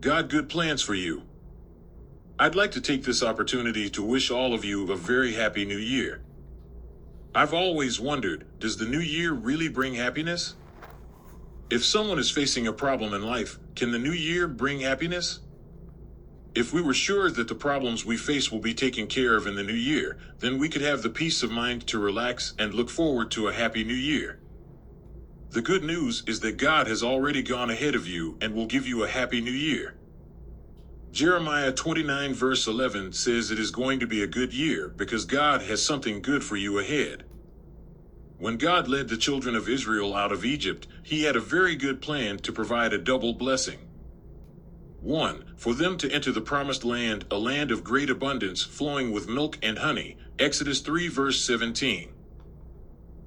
got good plans for you. I'd like to take this opportunity to wish all of you a very happy new year. I've always wondered, does the new year really bring happiness? If someone is facing a problem in life, can the new year bring happiness? If we were sure that the problems we face will be taken care of in the new year, then we could have the peace of mind to relax and look forward to a happy new year. The good news is that God has already gone ahead of you and will give you a happy new year. Jeremiah 29 verse 11 says it is going to be a good year because God has something good for you ahead. When God led the children of Israel out of Egypt, He had a very good plan to provide a double blessing. 1. For them to enter the promised land, a land of great abundance flowing with milk and honey, Exodus 3 verse 17.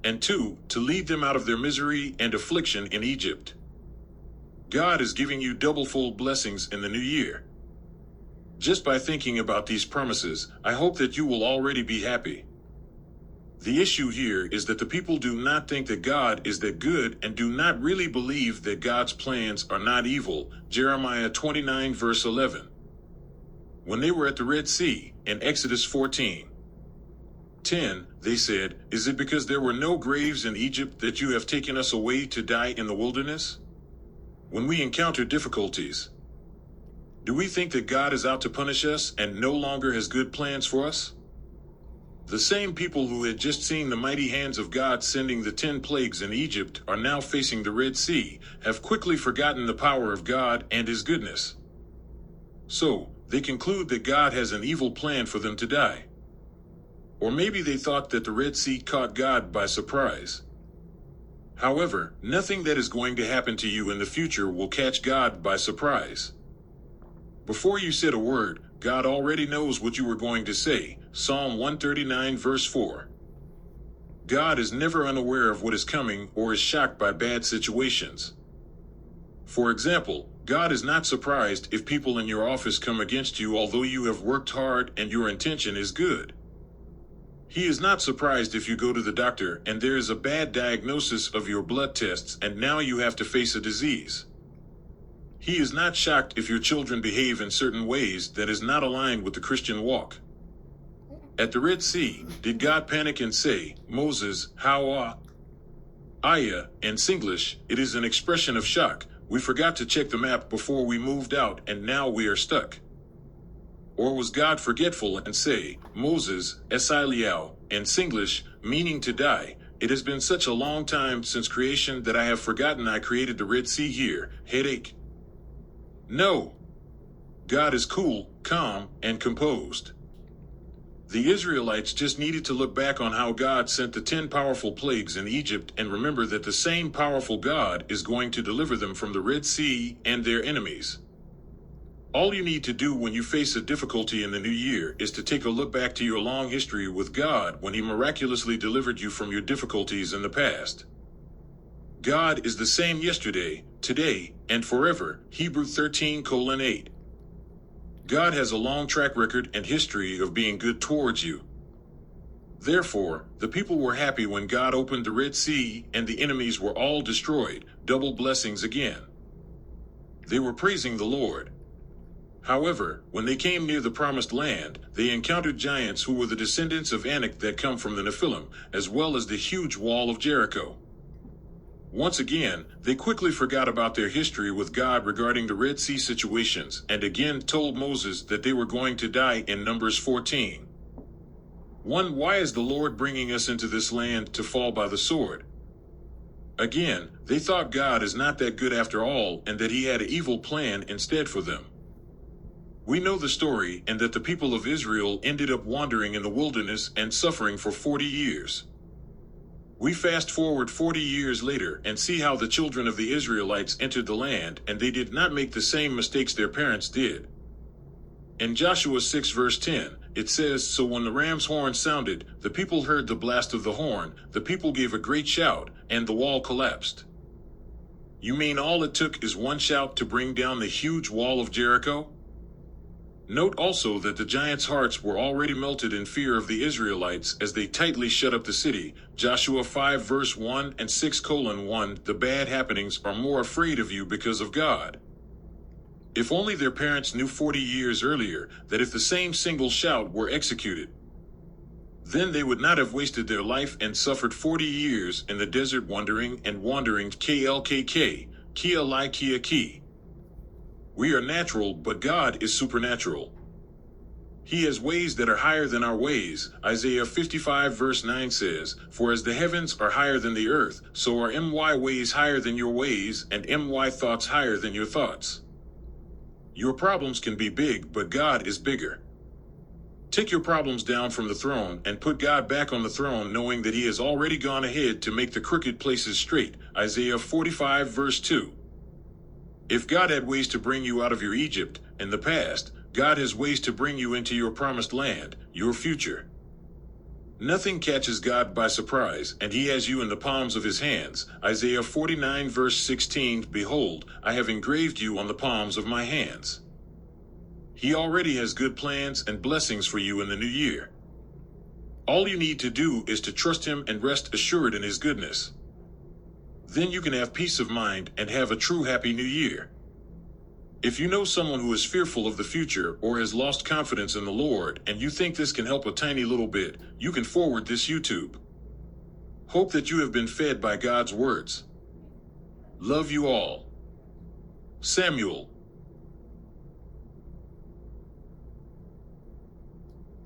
And 2. To lead them out of their misery and affliction in Egypt. God is giving you double-fold blessings in the new year. Just by thinking about these promises, I hope that you will already be happy. The issue here is that the people do not think that God is that good and do not really believe that God's plans are not evil, Jeremiah 29 verse 11. When they were at the Red Sea, in Exodus 14:10, they said, "Is it because there were no graves in Egypt that you have taken us away to die in the wilderness?" When we encounter difficulties, do we think that God is out to punish us and no longer has good plans for us? The same people who had just seen the mighty hands of God sending the 10 plagues in Egypt are now facing the Red Sea, have quickly forgotten the power of God and His goodness. So, they conclude that God has an evil plan for them to die. Or maybe they thought that the Red Sea caught God by surprise. However, nothing that is going to happen to you in the future will catch God by surprise. Before you said a word, God already knows what you were going to say, Psalm 139 verse 4. God is never unaware of what is coming or is shocked by bad situations. For example, God is not surprised if people in your office come against you although you have worked hard and your intention is good. He is not surprised if you go to the doctor and there is a bad diagnosis of your blood tests and now you have to face a disease. He is not shocked if your children behave in certain ways that is not aligned with the Christian walk. At the Red Sea, did God panic and say, "Moses, how Aya, in Singlish, it is an expression of shock. We forgot to check the map before we moved out and now we are stuck." Or was God forgetful and say, "Moses, Esiliao, in Singlish, meaning to die, it has been such a long time since creation that I have forgotten I created the Red Sea here, headache." No. God is cool, calm, and composed. The Israelites just needed to look back on how God sent the 10 powerful plagues in Egypt and remember that the same powerful God is going to deliver them from the Red Sea and their enemies. All you need to do when you face a difficulty in the new year is to take a look back to your long history with God when He miraculously delivered you from your difficulties in the past. God is the same yesterday, today, and forever, Hebrews 13:8. God has a long track record and history of being good towards you. Therefore, the people were happy when God opened the Red Sea and the enemies were all destroyed, double blessings again. They were praising the Lord. However, when they came near the promised land, they encountered giants who were the descendants of Anak that come from the Nephilim, as well as the huge wall of Jericho. Once again, they quickly forgot about their history with God regarding the Red Sea situations and again told Moses that they were going to die in Numbers 14:1. Why is the Lord bringing us into this land to fall by the sword? Again, they thought God is not that good after all and that He had an evil plan instead for them. We know the story and that the people of Israel ended up wandering in the wilderness and suffering for 40 years. We fast forward 40 years later and see how the children of the Israelites entered the land and they did not make the same mistakes their parents did. In Joshua 6 verse 10, it says, "So when the ram's horn sounded, the people heard the blast of the horn, the people gave a great shout, and the wall collapsed." You mean all it took is one shout to bring down the huge wall of Jericho? Note also that the giants' hearts were already melted in fear of the Israelites as they tightly shut up the city. Joshua 5 verse 1 and 6:1. The bad happenings are more afraid of you because of God. If only their parents knew 40 years earlier that if the same single shout were executed, then they would not have wasted their life and suffered 40 years in the desert wandering KLKK, Kia Lai Kia Ki. We are natural, but God is supernatural. He has ways that are higher than our ways. Isaiah 55 verse 9 says, "For as the heavens are higher than the earth, so are my ways higher than your ways, and my thoughts higher than your thoughts." Your problems can be big, but God is bigger. Take your problems down from the throne and put God back on the throne, knowing that He has already gone ahead to make the crooked places straight. Isaiah 45 verse 2. If God had ways to bring you out of your Egypt in the past, God has ways to bring you into your promised land, your future. Nothing catches God by surprise, and He has you in the palms of His hands. Isaiah 49 verse 16, "Behold, I have engraved you on the palms of my hands." He already has good plans and blessings for you in the new year. All you need to do is to trust Him and rest assured in His goodness. Then you can have peace of mind and have a true happy new year. If you know someone who is fearful of the future or has lost confidence in the Lord and you think this can help a tiny little bit, you can forward this YouTube. Hope that you have been fed by God's words. Love you all. Samuel.